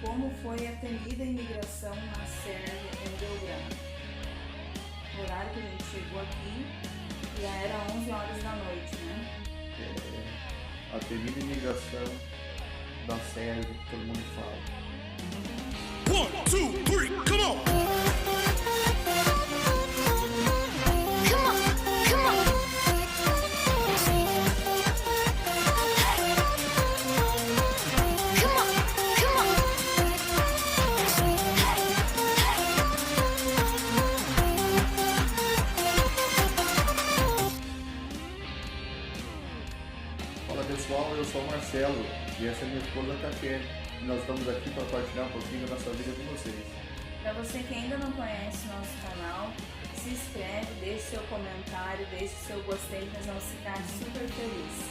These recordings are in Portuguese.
como foi a temida imigração na Sérvia em Belgrado. O horário que a gente chegou aqui já era 11 horas da noite, né? A temida imigração da Sérvia, que todo mundo fala. 1, 2, 3, come on! Fala pessoal, eu sou o Marcelo e essa é minha esposa Tatiane e nós estamos aqui para partilhar um pouquinho da nossa vida com vocês. Para você que ainda não conhece nosso canal, se inscreve, deixe seu comentário, deixe seu gostei, nós vamos ficar super felizes.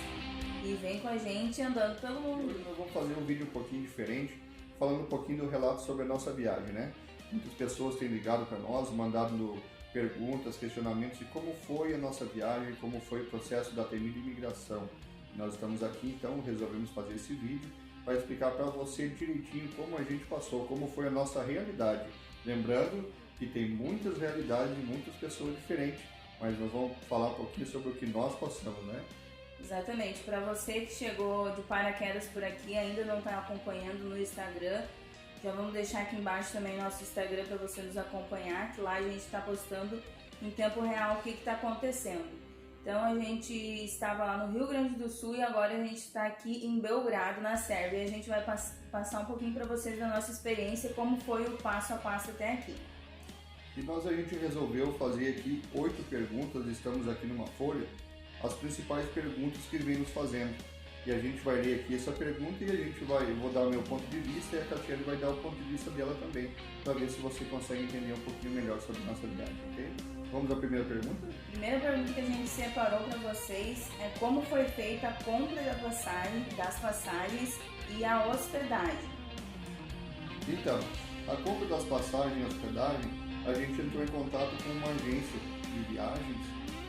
E vem com a gente andando pelo mundo. Hoje nós vamos fazer um vídeo um pouquinho diferente, falando um pouquinho do relato sobre a nossa viagem, né? Muitas pessoas têm ligado para nós, mandado perguntas, questionamentos de como foi a nossa viagem, como foi o processo da temida imigração. Nós estamos aqui, então resolvemos fazer esse vídeo para explicar para você direitinho como a gente passou, como foi a nossa realidade. Lembrando que tem muitas realidades e muitas pessoas diferentes, mas nós vamos falar um pouquinho sobre o que nós passamos, né? Exatamente. Para você que chegou de paraquedas por aqui e ainda não está acompanhando no Instagram, já vamos deixar aqui embaixo também nosso Instagram para você nos acompanhar, que lá a gente está postando em tempo real o que está acontecendo. Então a gente estava lá no Rio Grande do Sul e agora a gente está aqui em Belgrado, na Sérvia. E a gente vai passar um pouquinho para vocês da nossa experiência, como foi o passo a passo até aqui. E a gente resolveu fazer aqui 8 perguntas, estamos aqui numa folha, as principais perguntas que vem nos fazendo. E a gente vai ler aqui essa pergunta e eu vou dar o meu ponto de vista e a Tatiane vai dar o ponto de vista dela também, para ver se você consegue entender um pouquinho melhor sobre a nossa viagem, ok? Vamos à primeira pergunta? A primeira pergunta que a gente separou para vocês é como foi feita a compra das passagens e a hospedagem. Então, a compra das passagens e hospedagem, a gente entrou em contato com uma agência de viagens,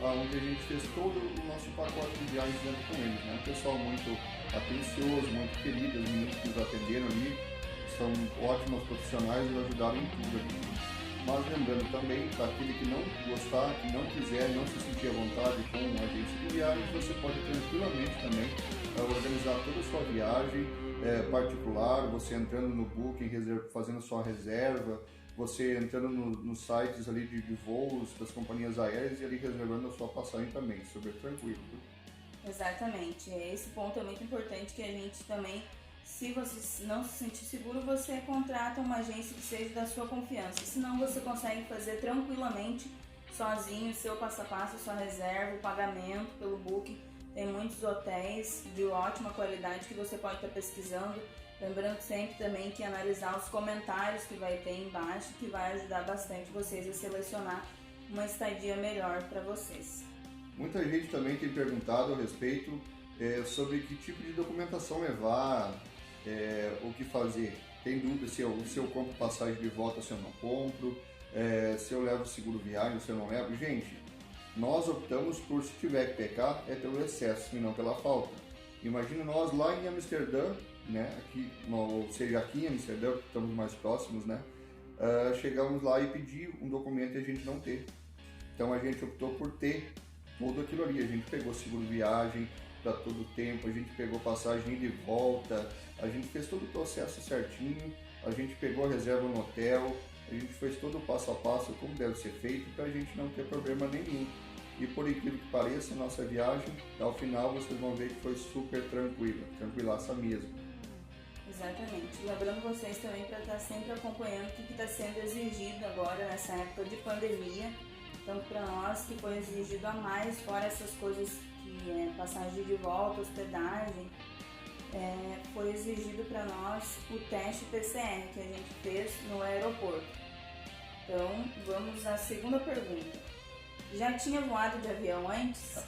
onde a gente fez todo o nosso pacote de viagens dentro com eles, né? Um pessoal muito atencioso, muito querido, os meninos que nos atenderam ali são ótimos profissionais e ajudaram em tudo aqui. Mas lembrando também, para aquele que não gostar, que não quiser, não se sentir à vontade com uma agência de viagens, você pode tranquilamente também organizar toda a sua viagem particular, você entrando no Booking, fazendo sua reserva, você entrando nos sites ali de voos das companhias aéreas e ali reservando a sua passagem também, super tranquilo. Exatamente, esse ponto é muito importante que a gente também, se você não se sentir seguro, você contrata uma agência que seja da sua confiança, senão você consegue fazer tranquilamente sozinho o seu passo a passo, sua reserva, o pagamento pelo Booking. Tem muitos hotéis de ótima qualidade que você pode estar pesquisando. Lembrando sempre também que analisar os comentários que vai ter embaixo, que vai ajudar bastante vocês a selecionar uma estadia melhor para vocês. Muita gente também tem perguntado a respeito sobre que tipo de documentação levar, o que fazer. Tem dúvida se eu compro passagem de volta, se eu não compro, se eu levo seguro viagem, se eu não levo. Gente, nós optamos por, se tiver que pecar, é pelo excesso e não pela falta. Imagina nós lá em Amsterdã, né, aqui, ou seja, aqui em Amsterdã, porque estamos mais próximos, né, chegamos lá e pedir um documento e a gente não ter. Então a gente optou por ter tudo aquilo ali. A gente pegou seguro viagem para todo o tempo, a gente pegou passagem ida e volta, a gente fez todo o processo certinho, a gente pegou a reserva no hotel, a gente fez todo o passo a passo como deve ser feito para a gente não ter problema nenhum. E por incrível que pareça, a nossa viagem, ao final vocês vão ver que foi super tranquila, tranquilaça mesmo. Exatamente. Lembrando vocês também para estar sempre acompanhando o que está sendo exigido agora nessa época de pandemia, tanto para nós que foi exigido a mais, fora essas coisas que é passagem de volta, hospedagem, foi exigido para nós o teste PCR que a gente fez no aeroporto. Então, vamos à segunda pergunta. Já tinha voado de avião antes?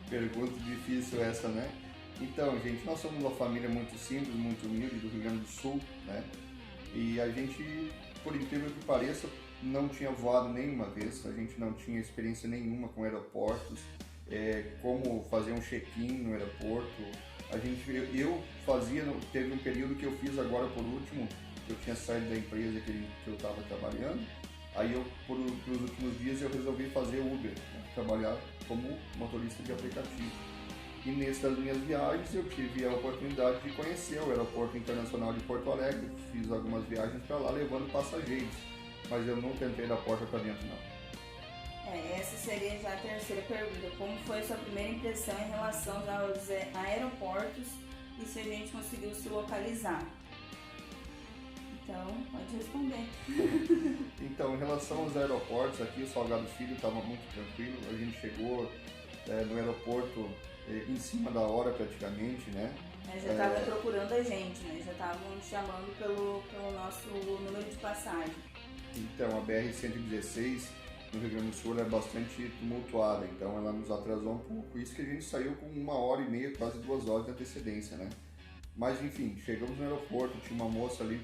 Pergunta difícil essa, né? Então, gente, nós somos uma família muito simples, muito humilde do Rio Grande do Sul, né? E a gente, por incrível que pareça, não tinha voado nenhuma vez, a gente não tinha experiência nenhuma com aeroportos, como fazer um check-in no aeroporto, Eu fazia, teve um período que eu fiz agora por último, eu tinha saído da empresa que eu estava trabalhando, aí pelos últimos dias eu resolvi fazer Uber, né, trabalhar como motorista de aplicativo. E nessas minhas viagens eu tive a oportunidade de conhecer o Aeroporto Internacional de Porto Alegre, fiz algumas viagens para lá levando passageiros, mas eu nunca entrei da porta para dentro não. Essa seria já a terceira pergunta. Como foi a sua primeira impressão em relação aos aeroportos e se a gente conseguiu se localizar? Então, pode responder. Então, em relação aos aeroportos, aqui o Salgado Filho estava muito tranquilo. A gente chegou no aeroporto em cima da hora praticamente, né? Já estava procurando a gente, né? Já estavam chamando pelo nosso número de passagem. Então, a BR-116 no Rio Grande do Sul é bastante tumultuada, então ela nos atrasou um pouco. Isso que a gente saiu com 1h30, quase 2 horas de antecedência, né? Mas enfim, chegamos no aeroporto, tinha uma moça ali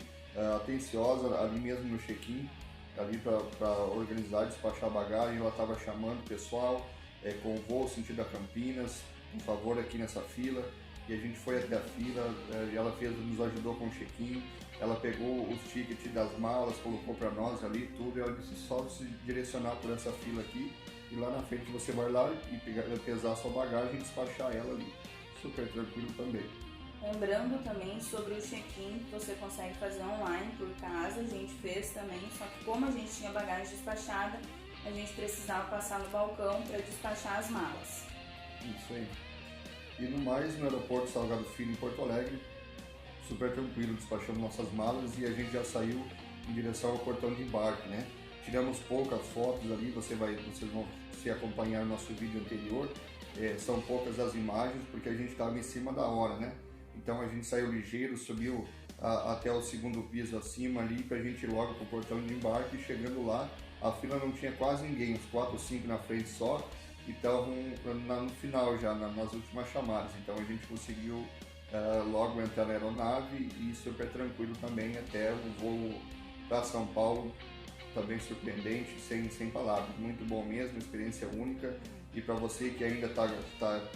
atenciosa, ali mesmo no check-in, ali para organizar, despachar a bagagem. Ela estava chamando o pessoal com o voo sentido a Campinas, por favor, aqui nessa fila. E a gente foi até a fila, e ela nos ajudou com o check-in. Ela pegou os tickets das malas, colocou para nós ali tudo, e ela disse só se direcionar por essa fila aqui, e lá na frente você vai lá e pesar a sua bagagem e despachar ela ali. Super tranquilo também. Lembrando também sobre o check-in, que você consegue fazer online por casa, a gente fez também, só que como a gente tinha bagagem despachada, a gente precisava passar no balcão para despachar as malas. Isso aí. E no mais, no aeroporto Salgado Filho, em Porto Alegre, super tranquilo, despachamos nossas malas e a gente já saiu em direção ao portão de embarque, né? Tiramos poucas fotos ali, vocês vão se acompanhar no nosso vídeo anterior, são poucas as imagens porque a gente estava em cima da hora, né? Então a gente saiu ligeiro, subiu até o segundo piso acima ali pra gente ir logo pro portão de embarque, e chegando lá, a fila não tinha quase ninguém, uns 4 ou 5 na frente só, e estavam no final já, nas últimas chamadas, então a gente conseguiu logo entrar na aeronave e super tranquilo também até o voo para São Paulo, também surpreendente, sem palavras, muito bom mesmo, experiência única. E para você que ainda está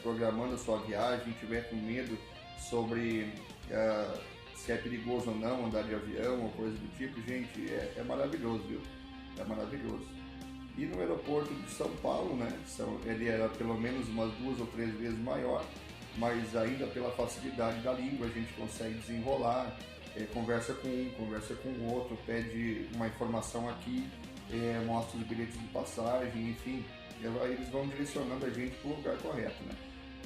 programando a sua viagem, tiver com medo sobre se é perigoso ou não andar de avião ou coisa do tipo, gente, é maravilhoso, viu? É maravilhoso. E no aeroporto de São Paulo, né, ele era pelo menos umas 2 ou 3 vezes maior, mas ainda pela facilidade da língua a gente consegue desenrolar, conversa com um, conversa com o outro, pede uma informação aqui, mostra os bilhetes de passagem, enfim, aí eles vão direcionando a gente para o lugar correto, né?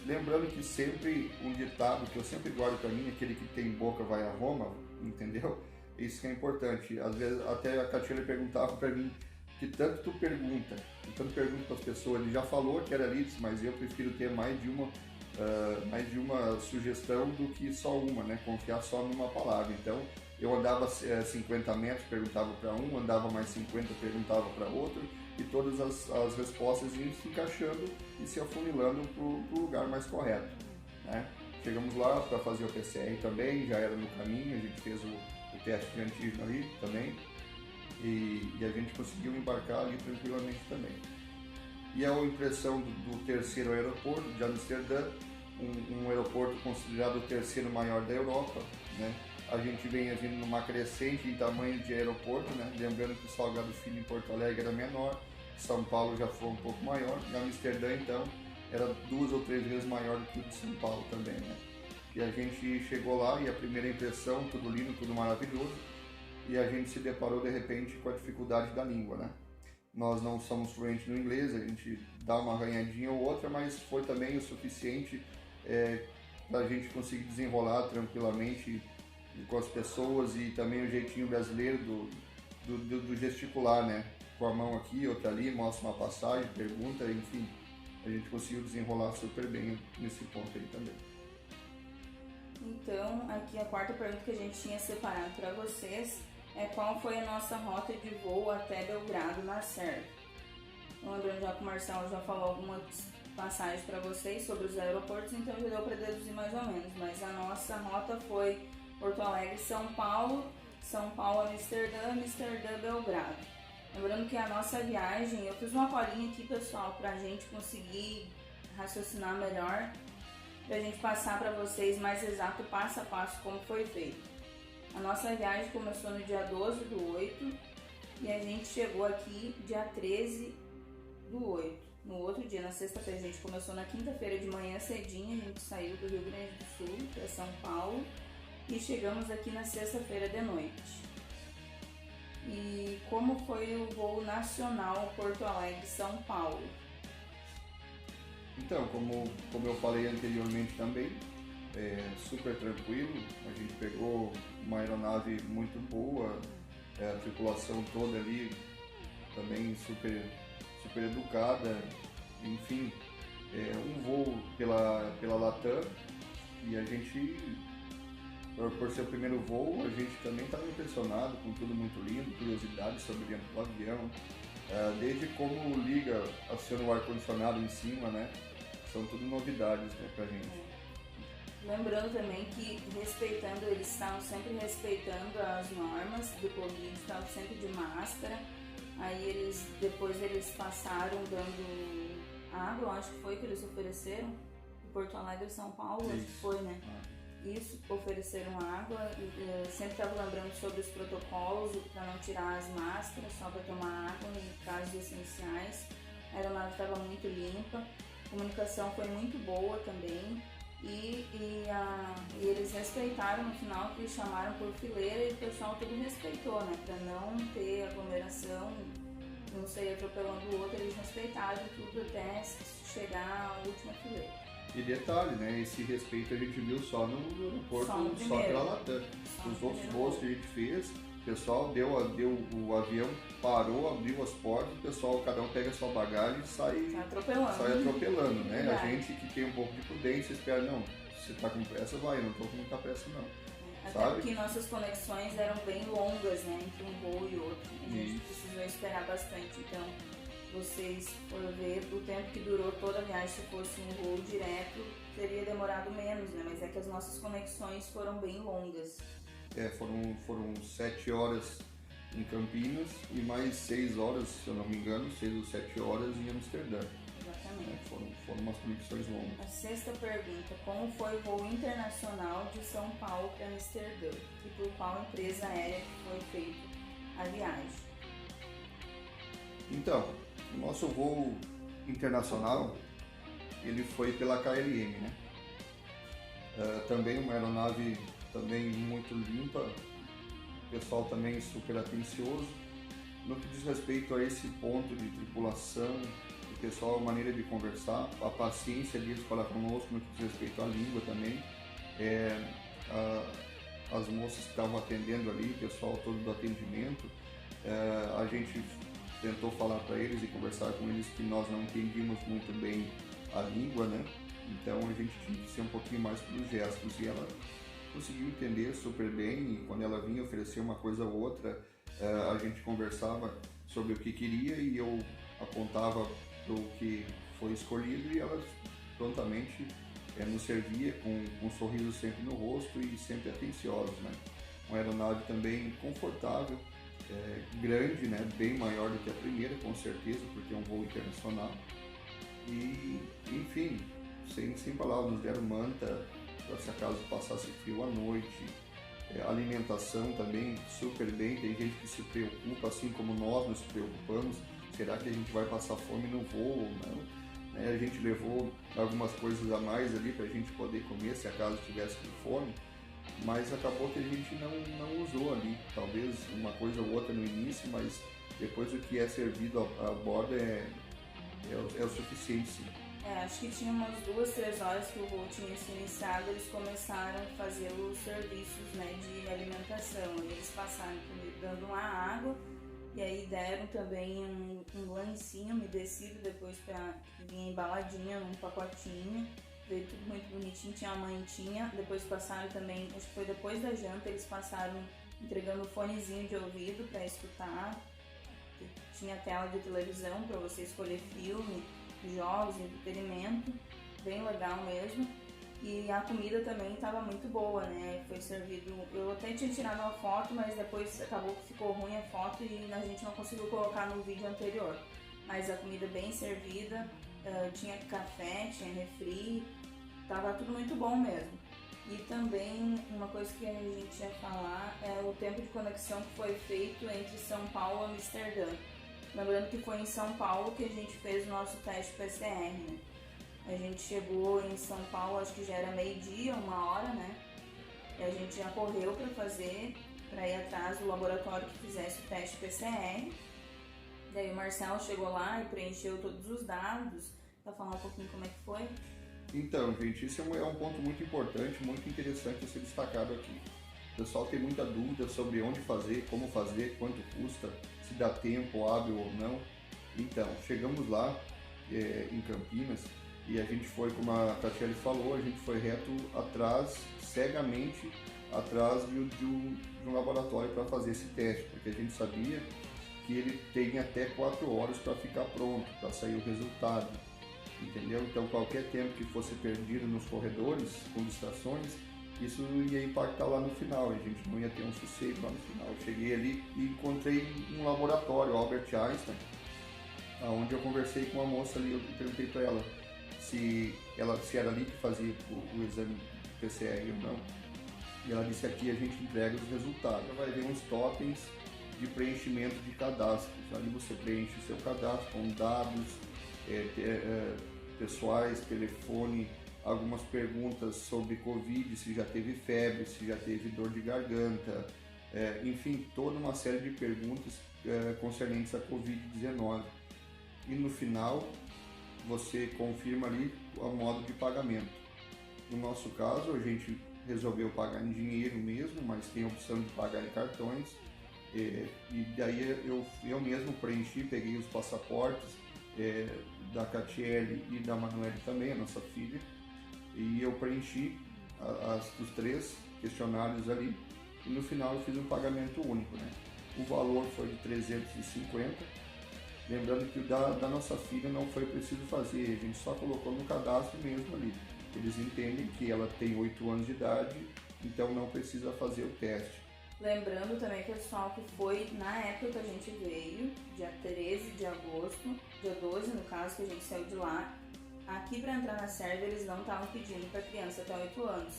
Lembrando que sempre um ditado que eu sempre guardo para mim, aquele que tem boca vai a Roma, entendeu? Isso que é importante. Às vezes até a Catiana perguntava para mim que tanto tu pergunta para as pessoas, ele já falou que era Leeds, mas eu prefiro ter mais de uma sugestão do que só uma, né? Confiar só numa palavra. Então eu andava 50 metros, perguntava para um, andava mais 50, perguntava para outro, e todas as respostas iam se encaixando e se afunilando para o lugar mais correto, né? Chegamos lá para fazer o PCR também, já era no caminho, a gente fez o teste de antígeno ali também, e a gente conseguiu embarcar ali tranquilamente também. E a impressão do terceiro aeroporto de Amsterdã, um aeroporto considerado o terceiro maior da Europa, né? A gente vem vindo numa crescente em tamanho de aeroporto, né? Lembrando que o Salgado Filho em Porto Alegre era menor, São Paulo já foi um pouco maior, e Amsterdã então era 2 ou 3 vezes maior do que o de São Paulo também, né? E a gente chegou lá e a primeira impressão, tudo lindo, tudo maravilhoso, e a gente se deparou de repente com a dificuldade da língua, né? Nós não somos fluentes no inglês, a gente dá uma arranhadinha ou outra, mas foi também o suficiente para a gente conseguir desenrolar tranquilamente com as pessoas, e também o jeitinho brasileiro do gesticular, né? Com a mão aqui, outra ali, mostra uma passagem, pergunta, enfim, a gente conseguiu desenrolar super bem nesse ponto aí também. Então, aqui a quarta pergunta que a gente tinha separado para vocês é qual foi a nossa rota de voo até Belgrado, na Sérvia. Lembrando já que o Marcelo já falou algumas passagens para vocês sobre os aeroportos, então já deu para deduzir mais ou menos, mas a nossa rota foi Porto Alegre, São Paulo, Amsterdã, Amsterdã, Belgrado. Lembrando que a nossa viagem, eu fiz uma colinha aqui, pessoal, para a gente conseguir raciocinar melhor. para a gente passar para vocês mais exato, passo a passo, como foi feito. A nossa viagem começou no dia 12/8 e a gente chegou aqui dia 13/8. No outro dia, na sexta-feira, a gente começou na quinta-feira de manhã cedinho, a gente saiu do Rio Grande do Sul para São Paulo e chegamos aqui na sexta-feira de noite. E como foi o voo nacional Porto Alegre-São Paulo? Então, como eu falei anteriormente também, super tranquilo, a gente pegou uma aeronave muito boa, a tripulação toda ali também super educada, enfim, um voo pela Latam e a gente, por ser o primeiro voo, a gente também estava impressionado com tudo muito lindo, curiosidades sobre dentro do avião, desde como liga, aciona o ar-condicionado em cima, né? São tudo novidades, né, pra gente. Lembrando também que eles estavam sempre respeitando as normas do Covid, estavam sempre de máscara. Aí depois eles passaram dando água, eu acho que foi que eles ofereceram, em Porto Alegre, São Paulo, acho que foi, né? Isso, ofereceram água, sempre estava lembrando sobre os protocolos para não tirar as máscaras, só para tomar água em casos essenciais. A aeronave estava muito limpa, a comunicação foi muito boa também. E eles respeitaram no final, que eles chamaram por fileira e o pessoal tudo respeitou, né? Para não ter aglomeração, não sair atropelando o outro, eles respeitaram tudo até chegar à última fileira. E detalhe, né? Esse respeito a gente viu só no aeroporto, só pela Latam. Os outros voos que a gente fez, o pessoal deu o avião, parou, abriu as portas, o pessoal, cada um pega a sua bagagem e sai atropelando, né? Verdade. A gente que tem um pouco de prudência espera, não, se tá com pressa, vai, eu não tô com muita pressa não. Até sabe? porque nossas conexões eram bem longas, né? Entre um voo e outro. A gente precisou esperar bastante, então vocês foram ver o tempo que durou toda a viagem. Se fosse um voo direto, teria demorado menos, né? Mas é que as nossas conexões foram bem longas. Foram 7 horas em Campinas e mais 6 horas, se eu não me engano, 6 ou 7 horas em Amsterdã. Exatamente. Foram umas conexões longas. A sexta pergunta: como foi o voo internacional de São Paulo para Amsterdã e por qual empresa aérea que foi feita a viagem? Então, o nosso voo internacional, ele foi pela KLM, né? Também uma aeronave também muito limpa, o pessoal também super atencioso. No que diz respeito a esse ponto de tripulação, o pessoal, a maneira de conversar, a paciência deles para conosco, no que diz respeito à língua também, as moças que estavam atendendo ali, o pessoal todo do atendimento, a gente tentou falar para eles e conversar com eles que nós não entendíamos muito bem a língua, né? Então a gente tinha que ser um pouquinho mais pelos gestos e ela conseguiu entender super bem e quando ela vinha oferecer uma coisa ou outra, a gente conversava sobre o que queria e eu apontava para o que foi escolhido e ela prontamente nos servia com um sorriso sempre no rosto e sempre atenciosos, né? Uma aeronave também confortável, grande, né? Bem maior do que a primeira, com certeza, porque é um voo internacional. E, enfim, sem palavras, nos deram manta para se acaso passasse frio à noite. Alimentação também super bem, tem gente que se preocupa, assim como nós nos preocupamos, será que a gente vai passar fome no voo ou não? A gente levou algumas coisas a mais ali para a gente poder comer se acaso tivesse com fome, mas acabou que a gente não usou ali, talvez uma coisa ou outra no início, mas depois o que é servido a bordo é o suficiente, sim. Acho que tinha umas 2, 3 horas que o voo tinha se iniciado, eles começaram a fazer os serviços, né, de alimentação. Eles passaram primeiro dando uma água e aí deram também um lancinho umedecido depois para vir embaladinha num pacotinho. Veio tudo muito bonitinho, tinha uma mantinha. Depois passaram também, acho que foi depois da janta, eles passaram entregando um fonezinho de ouvido para escutar. Tinha tela de televisão para você escolher filme, jogos, entretenimento, bem legal mesmo. E a comida também estava muito boa, né? Foi servido, eu até tinha tirado uma foto, mas depois acabou que ficou ruim a foto e a gente não conseguiu colocar no vídeo anterior. Mas a comida bem servida, tinha café, tinha refri, tava tudo muito bom mesmo. E também uma coisa que a gente ia falar é o tempo de conexão que foi feito entre São Paulo e Amsterdã. Lembrando que foi em São Paulo que a gente fez o nosso teste PCR, né? A gente chegou em São Paulo, acho que já era meio-dia, 1h, né? E a gente já correu para ir atrás do laboratório que fizesse o teste PCR. Daí o Marcelo chegou lá e preencheu todos os dados. Para falar um pouquinho como é que foi? Então, gente, isso é um ponto muito importante, muito interessante a ser destacado aqui. O pessoal tem muita dúvida sobre onde fazer, como fazer, quanto custa, se dá tempo, hábil ou não. Então, chegamos lá em Campinas e a gente foi, como a Tatiele falou, a gente foi reto atrás, cegamente, atrás de um laboratório para fazer esse teste, porque a gente sabia que ele tem até 4 horas para ficar pronto, para sair o resultado. Entendeu? Então qualquer tempo que fosse perdido nos corredores, com distrações, isso ia impactar lá no final, a gente não ia ter um sossego lá no final. Eu cheguei ali e encontrei um laboratório, Albert Einstein, onde eu conversei com uma moça ali, eu perguntei para ela se era ali que fazia o exame PCR ou não. E ela disse: aqui a gente entrega os resultados. Vai ver uns totens de preenchimento de cadastros. Ali você preenche o seu cadastro com dados pessoais, telefone, algumas perguntas sobre Covid, se já teve febre, se já teve dor de garganta, enfim, toda uma série de perguntas concernentes a Covid-19. E no final, você confirma ali o modo de pagamento. No nosso caso, a gente resolveu pagar em dinheiro mesmo, mas tem a opção de pagar em cartões. E daí eu mesmo preenchi, peguei os passaportes da Catiele e da Manuele também, a nossa filha, e eu preenchi os 3 questionários ali, e no final eu fiz um pagamento único, né? O valor foi de 350, lembrando que o da nossa filha não foi preciso fazer, a gente só colocou no cadastro mesmo ali. Eles entendem que ela tem 8 anos de idade, então não precisa fazer o teste. Lembrando também, pessoal, que foi na época que a gente veio, dia 13 de agosto, dia 12 no caso, que a gente saiu de lá. Aqui para entrar na Sérvia eles não estavam pedindo para criança até 8 anos.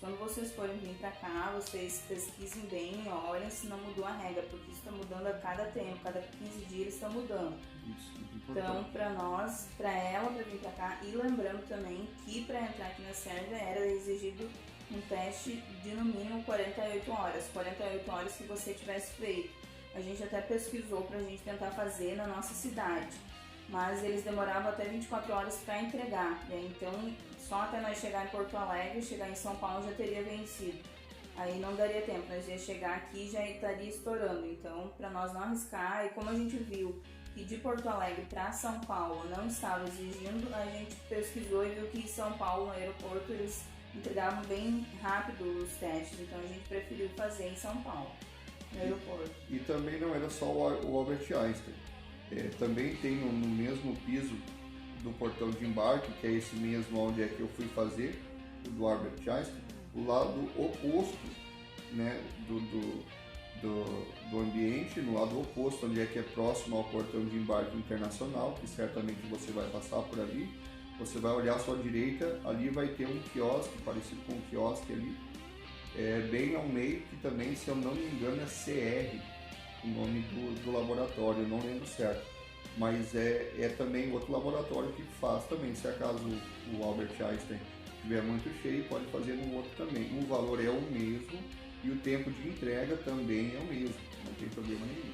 Quando vocês forem vir para cá, vocês pesquisem bem e olhem se não mudou a regra, porque isso está mudando a cada tempo, cada 15 dias eles estão mudando. Isso, então, para nós, para ela, para vir para cá, e lembrando também que para entrar aqui na Sérvia era exigido um teste de no mínimo 48 horas, 48 horas que você tivesse feito. A gente até pesquisou para a gente tentar fazer na nossa cidade, mas eles demoravam até 24 horas para entregar, né? Então só até nós chegar em Porto Alegre, chegar em São Paulo já teria vencido. Aí não daria tempo, nós ia chegar aqui e já estaria estourando. Então, para nós não arriscar, e como a gente viu que de Porto Alegre para São Paulo não estava exigindo, a gente pesquisou e viu que em São Paulo, no aeroporto, eles entregavam bem rápido os testes, então a gente preferiu fazer em São Paulo, no aeroporto. E também não era só o Albert Einstein, também tem no mesmo piso do portão de embarque, que é esse mesmo onde é que eu fui fazer, o do Albert Einstein, o lado oposto, né, do ambiente, no lado oposto, onde é que é próximo ao portão de embarque internacional, que certamente você vai passar por ali. Você vai olhar à sua direita, ali vai ter um quiosque, parecido com um quiosque ali, bem ao meio, que também, se eu não me engano, é CR, o nome do laboratório, eu não lembro certo. Mas é também outro laboratório que faz também, se acaso o Albert Einstein estiver muito cheio, pode fazer no outro também. O valor é o mesmo e o tempo de entrega também é o mesmo, não tem problema nenhum.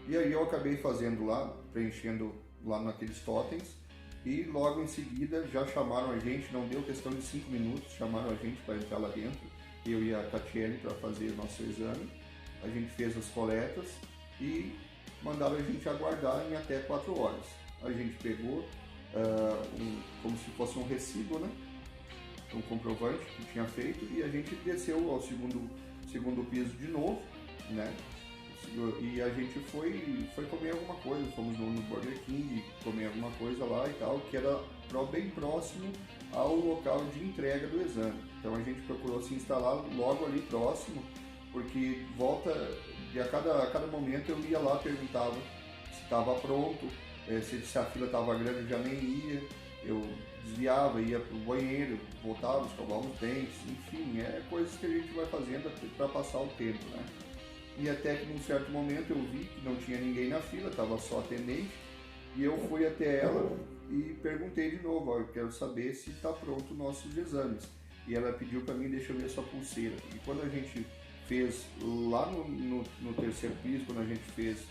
E aí eu acabei fazendo lá, preenchendo lá naqueles totens, e logo em seguida já chamaram a gente, não deu questão de 5 minutos, chamaram a gente para entrar lá dentro, eu e a Catiele, para fazer o nosso exame. A gente fez as coletas e mandaram a gente aguardar em até 4 horas. A gente pegou como se fosse um recibo, né? Um comprovante que tinha feito, e a gente desceu ao segundo piso de novo, né? E a gente foi comer alguma coisa, fomos no Burger King comer alguma coisa lá e tal, que era bem próximo ao local de entrega do exame. Então a gente procurou se instalar logo ali próximo, porque a cada momento eu ia lá, perguntava se estava pronto, se a fila estava grande eu já nem ia, eu desviava, ia pro banheiro, voltava, escovava os dentes, enfim, coisas que a gente vai fazendo para passar o tempo, né? E até que num certo momento eu vi que não tinha ninguém na fila, estava só atendente, e eu fui até ela e perguntei de novo, ó, eu quero saber se está pronto os nossos exames. E ela pediu para mim, deixa eu ver sua pulseira. E quando a gente fez lá no terceiro piso, quando a gente fez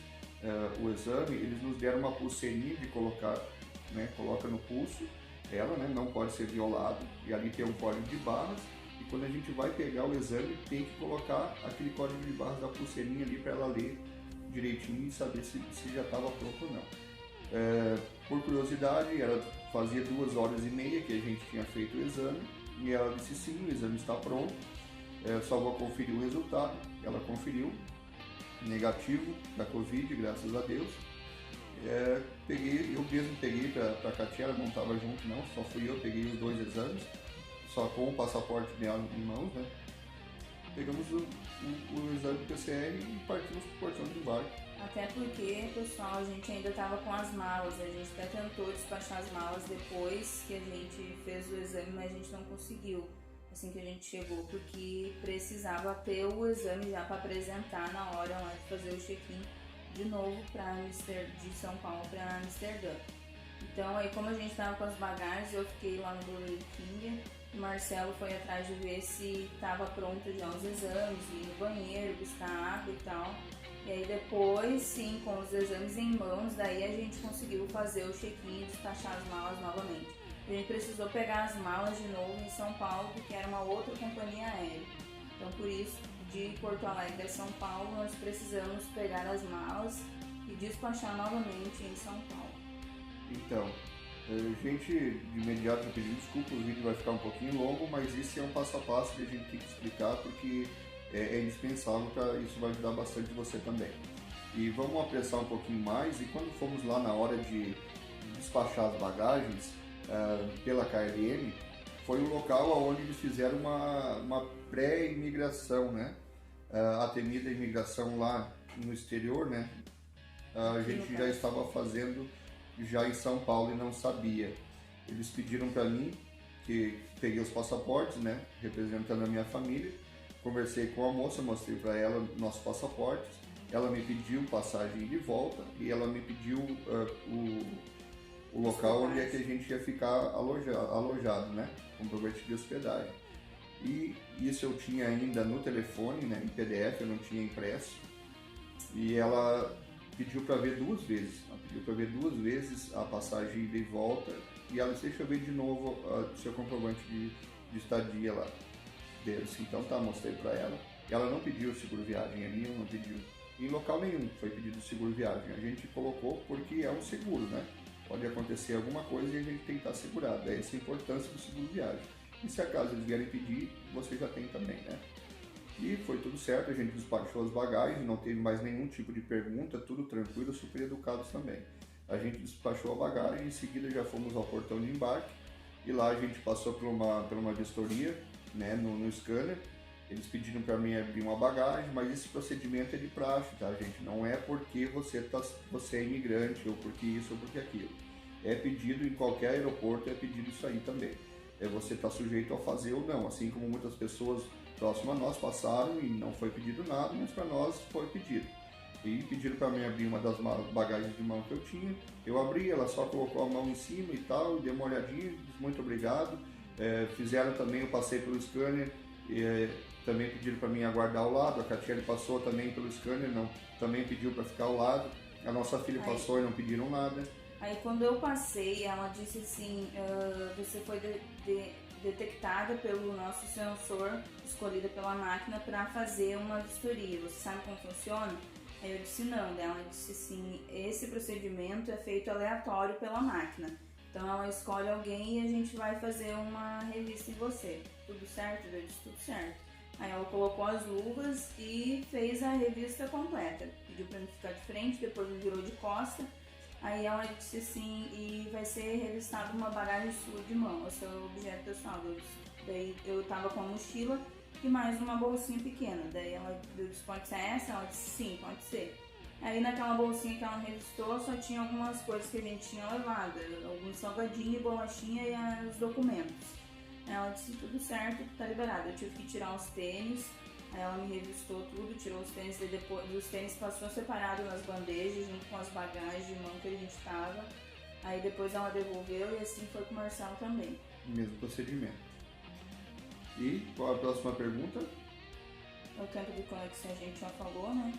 o exame, eles nos deram uma pulseirinha de colocar, né, coloca no pulso, ela, né, não pode ser violado, e ali tem um código de barras, e quando a gente vai pegar o exame, tem que colocar aquele código de barras da pulseirinha ali para ela ler direitinho e saber se já estava pronto ou não. Por curiosidade, ela fazia 2h30 que a gente tinha feito o exame, e ela disse sim, o exame está pronto, só vou conferir o resultado. Ela conferiu, negativo da Covid, graças a Deus. Eu mesmo peguei para a Katia, ela não estava junto não, só fui eu, peguei os 2 exames, só com o passaporte dela em mãos, né? Pegamos o exame PCR e partimos para o portão de embarque. Até porque, pessoal, a gente ainda estava com as malas, a gente até tentou despachar as malas depois que a gente fez o exame, mas a gente não conseguiu, assim que a gente chegou, porque precisava ter o exame já para apresentar na hora lá de fazer o check-in de novo de São Paulo para Amsterdã. Então aí como a gente estava com as bagagens, eu fiquei lá no Burger King, o Marcelo foi atrás de ver se estava pronto já os exames, ir no banheiro, buscar água e tal. E aí depois, sim, com os exames em mãos, daí a gente conseguiu fazer o check-in e despachar as malas novamente. A gente precisou pegar as malas de novo em São Paulo, porque era uma outra companhia aérea. Então por isso, de Porto Alegre a São Paulo, nós precisamos pegar as malas e despachar novamente em São Paulo. Então, a gente de imediato pediu desculpa, o vídeo vai ficar um pouquinho longo, mas isso é um passo a passo que a gente tem que explicar, porque é indispensável, isso vai ajudar bastante você também. E vamos apressar um pouquinho mais, e quando fomos lá na hora de despachar as bagagens pela KLM, foi o local onde eles fizeram uma pré-imigração, né? A temida imigração lá no exterior, né? A gente já estava fazendo já em São Paulo e não sabia. Eles pediram para mim, que peguei os passaportes, né? Representando a minha família. Conversei com a moça, mostrei para ela nossos passaportes, ela me pediu passagem de volta e ela me pediu o local onde é que a gente ia ficar alojado, né? Comprovante de hospedagem. E isso eu tinha ainda no telefone, né? Em PDF, eu não tinha impresso. E ela pediu para ver 2 vezes. Ela pediu para ver 2 vezes a passagem de volta e ela disse, deixa eu ver de novo o seu comprovante de estadia lá. Deles. Então tá, mostrei para ela. Ela não pediu seguro viagem ali, não pediu em local nenhum, foi pedido seguro viagem. A gente colocou porque é um seguro, né? Pode acontecer alguma coisa e a gente tem que estar segurado. É essa a importância do seguro viagem. E se acaso eles vierem pedir, você já tem também, né? E foi tudo certo, a gente despachou as bagagens, não teve mais nenhum tipo de pergunta, tudo tranquilo, super educados também. A gente despachou a bagagem, em seguida já fomos ao portão de embarque e lá a gente passou por uma vistoria, né, no scanner. Eles pediram para mim abrir uma bagagem, mas esse procedimento é de praxe, tá, gente? Não é porque você é imigrante, ou porque isso, ou porque aquilo. É pedido em qualquer aeroporto, é pedido isso aí também. Você está sujeito a fazer ou não, assim como muitas pessoas próximas a nós passaram e não foi pedido nada, mas para nós foi pedido. E pediram para mim abrir uma das bagagens de mão que eu tinha. Eu abri, ela só colocou a mão em cima e tal, deu uma olhadinha, disse muito obrigado. Fizeram também, eu passei pelo scanner, também pediram para mim aguardar ao lado. A Catiele passou também pelo scanner, também pediu para ficar ao lado. A nossa filha passou e não pediram nada. Aí quando eu passei, ela disse assim, você foi detectada pelo nosso sensor, escolhida pela máquina para fazer uma vistoria. Você sabe como funciona? Aí eu disse não, ela disse assim, esse procedimento é feito aleatório pela máquina. Então ela escolhe alguém e a gente vai fazer uma revista em você. Tudo certo? Eu disse tudo certo. Aí ela colocou as luvas e fez a revista completa. Pediu para mim ficar de frente, depois me virou de costa. Aí ela disse assim, e vai ser revistado uma bagagem sua de mão, o seu objeto pessoal. Daí eu tava com a mochila e mais uma bolsinha pequena. Daí ela disse, pode ser essa? Ela disse, sim, pode ser. Aí naquela bolsinha que ela revistou só tinha algumas coisas que a gente tinha levado, alguns salgadinhos, bolachinha e os documentos. Ela disse tudo certo, tá liberado. Eu tive que tirar os tênis, aí ela me revistou tudo, tirou os tênis, e depois dos tênis passou separado nas bandejas, junto com as bagagens de mão que a gente tava. Aí depois ela devolveu e assim foi com o Marcelo também. Mesmo procedimento. E qual a próxima pergunta? O tempo de conexão a gente já falou, né?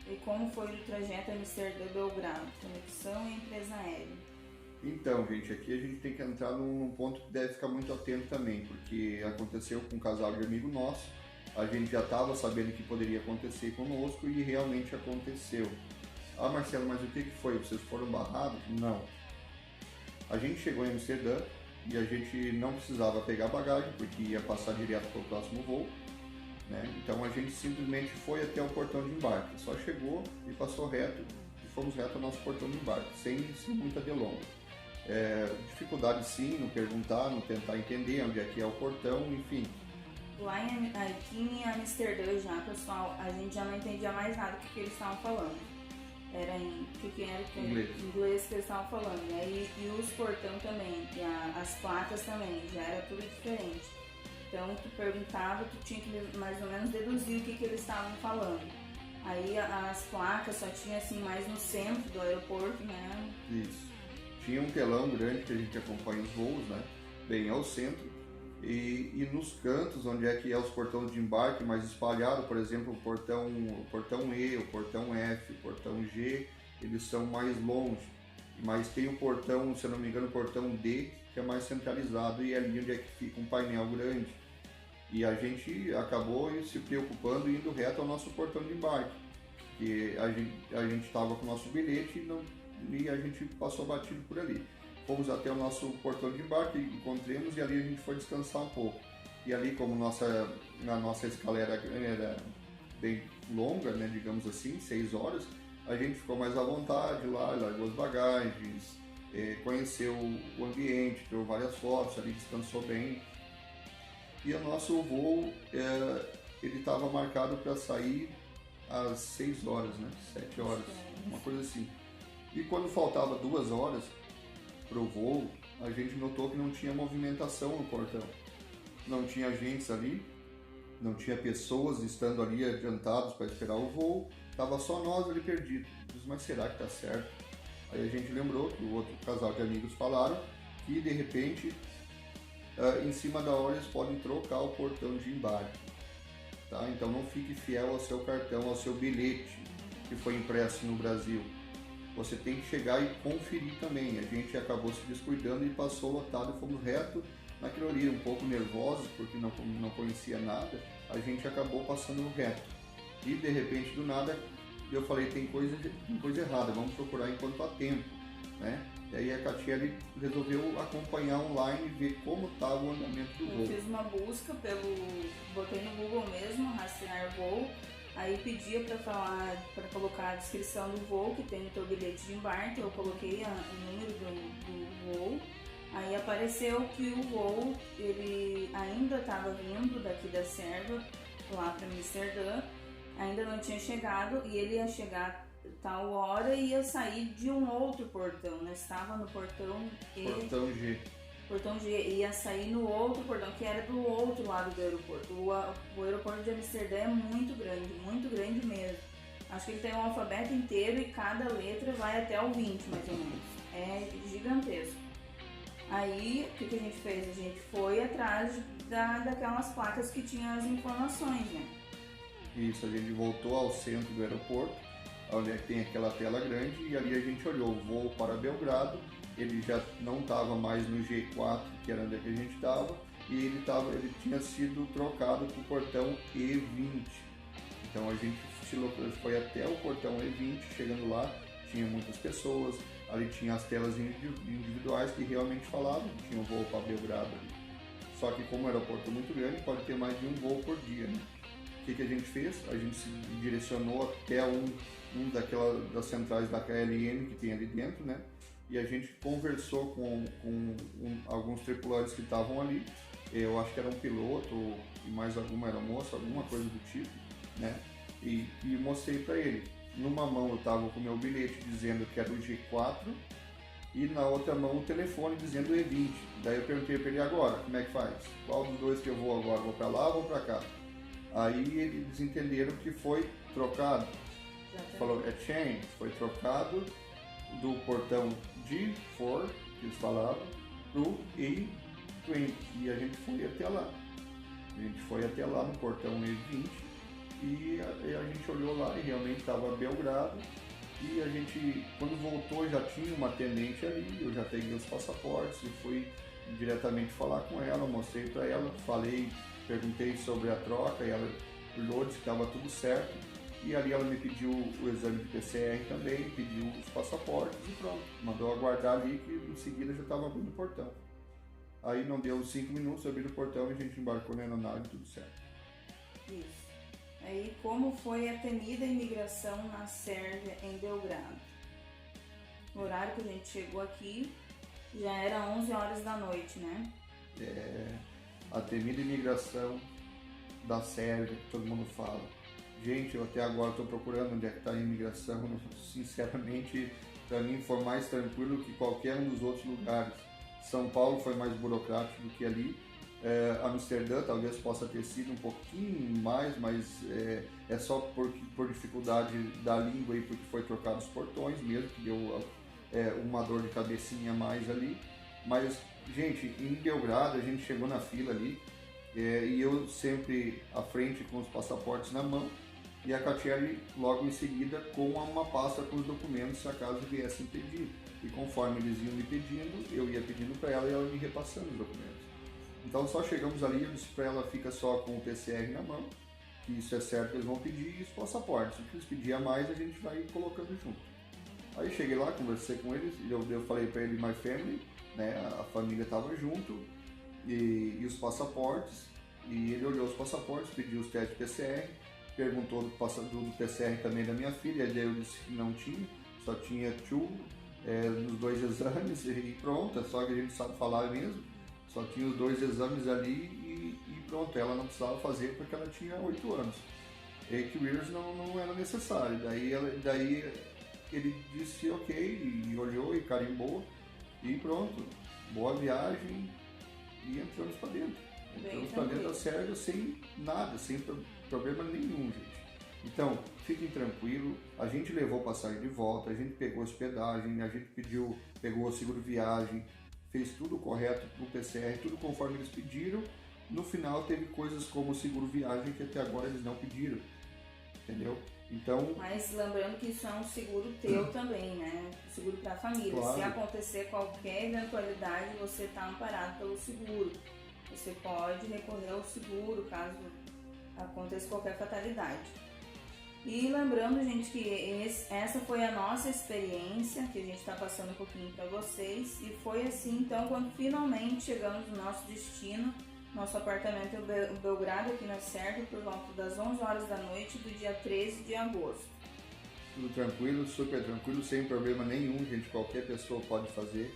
E como foi o trajeto Amsterdã-Belgrado, conexão e empresa aérea? Então, gente, aqui a gente tem que entrar num ponto que deve ficar muito atento também, porque aconteceu com um casal de amigo nosso, a gente já estava sabendo que poderia acontecer conosco e realmente aconteceu. Ah, Marcelo, mas o que foi? Vocês foram barrados? Não. A gente chegou em Amsterdã e a gente não precisava pegar bagagem, porque ia passar direto para o próximo voo. Né? Então a gente simplesmente foi até o portão de embarque, só chegou e passou reto e fomos reto ao nosso portão de embarque, sem muita delonga. Dificuldade sim, no perguntar, no tentar entender onde é que é o portão, enfim. Lá aqui em Amsterdã já, pessoal, a gente já não entendia mais nada do que eles estavam falando. Era em inglês que eles estavam falando, né? E os portão também, e as placas também, já era tudo diferente. Então, tu perguntava, tu tinha que mais ou menos deduzir o que eles estavam falando. Aí as placas só tinha assim mais no centro do aeroporto, né? Isso. Tinha um telão grande que a gente acompanha os voos, né? Bem ao centro. E nos cantos, onde é que é os portões de embarque mais espalhados, por exemplo, o portão E, o portão F, o portão G, eles são mais longe. Mas tem o portão, se eu não me engano, o portão D, que é mais centralizado e é ali onde é que fica um painel grande. E a gente acabou se preocupando e indo reto ao nosso portão de embarque, que a gente estava com o nosso bilhete e a gente passou batido por ali. Fomos até o nosso portão de embarque, encontramos e ali a gente foi descansar um pouco. E ali, como a nossa escala era bem longa, né, digamos assim, 6 horas, a gente ficou mais à vontade lá, largou as bagagens, conheceu o ambiente, tirou várias fotos, ali descansou bem. E o nosso voo, ele estava marcado para sair às 6 horas, né? 7 horas, uma coisa assim. E quando faltava 2 horas para o voo, a gente notou que não tinha movimentação no portão. Não tinha agentes ali, não tinha pessoas estando ali adiantados para esperar o voo, estava só nós ali perdidos. Mas será que está certo? Aí a gente lembrou que o outro casal de amigos falaram que de repente, em cima da hora, eles podem trocar o portão de embarque. Tá? Então não fique fiel ao seu cartão, ao seu bilhete que foi impresso no Brasil. Você tem que chegar e conferir também. A gente acabou se descuidando e passou lotado e fomos reto naquilo ali, um pouco nervosos porque não conhecia nada. A gente acabou passando reto. E de repente, do nada, eu falei, tem coisa errada, vamos procurar enquanto há tempo, né? E aí a Catiele resolveu acompanhar online e ver como estava o andamento do voo. Eu fiz uma busca botei no Google mesmo, rastrear voo, aí pedia para colocar a descrição do voo que tem no teu bilhete de embarque, eu coloquei o número do voo, aí apareceu que o voo ele ainda estava vindo daqui da Sérvia lá para Amsterdã, ainda não tinha chegado e ele ia chegar tal hora e ia sair de um outro portão, né? Estava no portão E. Portão G. Portão G, ia sair no outro portão, que era do outro lado do aeroporto. O aeroporto de Amsterdã é muito grande mesmo. Acho que ele tem um alfabeto inteiro e cada letra vai até o 20, mais ou menos. É gigantesco. Aí, o que a gente fez? A gente foi atrás daquelas placas que tinham as informações, né? Isso, a gente voltou ao centro do aeroporto, onde é que tem aquela tela grande, e ali a gente olhou o voo para Belgrado. Ele já não estava mais no G4, que era onde a gente estava, e ele tinha sido trocado para o portão E20. Então a gente foi até o portão E20, chegando lá, tinha muitas pessoas, ali tinha as telas individuais que realmente falavam que tinha um voo para Belgrado ali. Só que como o aeroporto é muito grande, pode ter mais de um voo por dia, né? O que a gente fez? A gente se direcionou até um das centrais da KLM que tem ali dentro, né? E a gente conversou com alguns tripulantes que estavam ali. Eu acho que era um piloto e mais alguma aeromoça, alguma coisa do tipo, né? E mostrei para ele. numa mão eu estava com o meu bilhete dizendo que era o G4 e na outra mão o telefone dizendo o E20. Daí eu perguntei para ele: agora, como é que faz? Qual dos dois que eu vou agora? Vou para lá ou vou para cá? Aí eles entenderam que foi trocado. Falou, é change, foi trocado do portão G4, que eles falavam, pro E20. E a gente foi até lá. A gente foi até lá no portão E20 e a gente olhou lá e realmente estava Belgrado. E a gente, quando voltou, já tinha uma atendente ali, eu já peguei os passaportes e fui diretamente falar com ela, mostrei para ela, falei, perguntei sobre a troca e ela olhou, disse que estava tudo certo. E ali ela me pediu o exame de PCR também, pediu os passaportes e pronto. Mandou aguardar ali que em seguida já estava abrindo o portão. Aí não deu 5 minutos, abriu o portão e a gente embarcou na aeronave, tudo certo. Isso. Aí como foi a temida imigração na Sérvia em Belgrado? O horário que a gente chegou aqui já era 11 horas da noite, né? A temida imigração da Sérvia, que todo mundo fala. Gente, eu até agora estou procurando onde é que está a imigração. Sinceramente, para mim foi mais tranquilo que qualquer um dos outros lugares. São Paulo foi mais burocrático do que ali. Amsterdã talvez possa ter sido um pouquinho mais, mas é só por dificuldade da língua e porque foi trocado os portões mesmo, que deu uma dor de cabecinha a mais ali. Mas, gente, em Belgrado a gente chegou na fila ali e eu sempre à frente com os passaportes na mão e a Catiele logo em seguida com uma pasta com os documentos se acaso viessem pedir. E conforme eles iam me pedindo, eu ia pedindo para ela e ela me repassando os documentos. Então só chegamos ali, eu disse para ela, fica só com o PCR na mão, que isso é certo que eles vão pedir, e os passaportes. O que eles pedirem a mais a gente vai colocando junto. Aí cheguei lá, conversei com eles, eu falei para ele my family, né, a família estava junto, e os passaportes, e ele olhou os passaportes, pediu os testes PCR, perguntou do PCR também da minha filha, e daí eu disse que não tinha, só tinha nos 2 exames e pronto, só que a gente sabe falar mesmo, só tinha os 2 exames ali e pronto, ela não precisava fazer porque ela tinha 8 anos. 8 years não era necessário, daí ele disse ok, e olhou e carimbou e pronto, boa viagem e entramos para dentro. Entramos para dentro da Sérvia sem nada, sem problema nenhum, gente. Então, fiquem tranquilos, a gente levou passagem de volta, a gente pegou hospedagem, a gente pegou o seguro viagem, fez tudo correto no PCR, tudo conforme eles pediram. No final teve coisas como o seguro viagem que até agora eles não pediram, entendeu? Então... Mas lembrando que isso é um seguro teu também, né? Seguro para a família. Claro. Se acontecer qualquer eventualidade, você está amparado pelo seguro. Você pode recorrer ao seguro caso aconteça qualquer fatalidade. E lembrando, gente, que essa foi a nossa experiência, que a gente está passando um pouquinho para vocês. E foi assim, então, quando finalmente chegamos no nosso destino, nosso apartamento em Belgrado, aqui na Sérvia, por volta das 11 horas da noite do dia 13 de agosto. Tudo tranquilo, super tranquilo, sem problema nenhum, gente, qualquer pessoa pode fazer,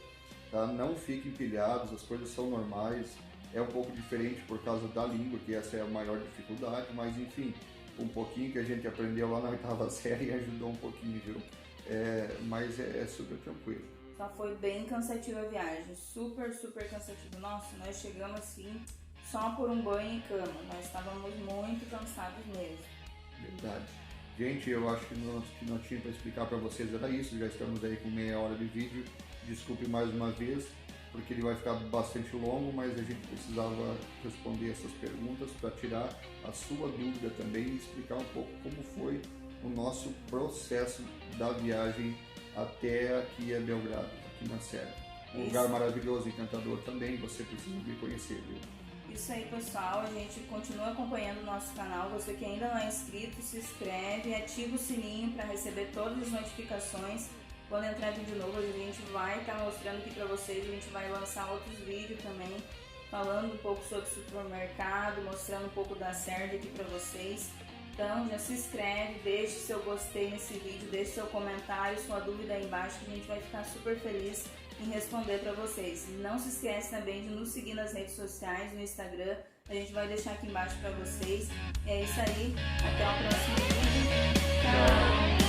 tá? Não fiquem pilhados, as coisas são normais, é um pouco diferente por causa da língua, que essa é a maior dificuldade, mas enfim, um pouquinho que a gente aprendeu lá na 8ª série ajudou um pouquinho, viu? Mas é super tranquilo. Só foi bem cansativa a viagem, super cansativa. Nossa, nós chegamos assim só por um banho e cama, nós estávamos muito cansados mesmo. Verdade. Gente, eu acho que não tinha para explicar para vocês era isso, já estamos aí com meia hora de vídeo, desculpe mais uma vez, porque ele vai ficar bastante longo, mas a gente precisava responder essas perguntas para tirar a sua dúvida também e explicar um pouco como foi o nosso processo da viagem até aqui a Belgrado, aqui na Sérvia. Um lugar maravilhoso, encantador também, você precisa vir conhecer, viu? Isso aí, pessoal, a gente continua acompanhando o nosso canal, você que ainda não é inscrito, se inscreve, ativa o sininho para receber todas as notificações. Quando entrar vídeo novo, a gente vai estar mostrando aqui para vocês, a gente vai lançar outros vídeos também, falando um pouco sobre o supermercado, mostrando um pouco da Sérvia aqui para vocês. Então já se inscreve, deixe seu gostei nesse vídeo, deixe seu comentário, sua dúvida aí embaixo, que a gente vai ficar super feliz em responder para vocês. Não se esquece também de nos seguir nas redes sociais, no Instagram, a gente vai deixar aqui embaixo para vocês. É isso aí, até o próximo vídeo. Tchau!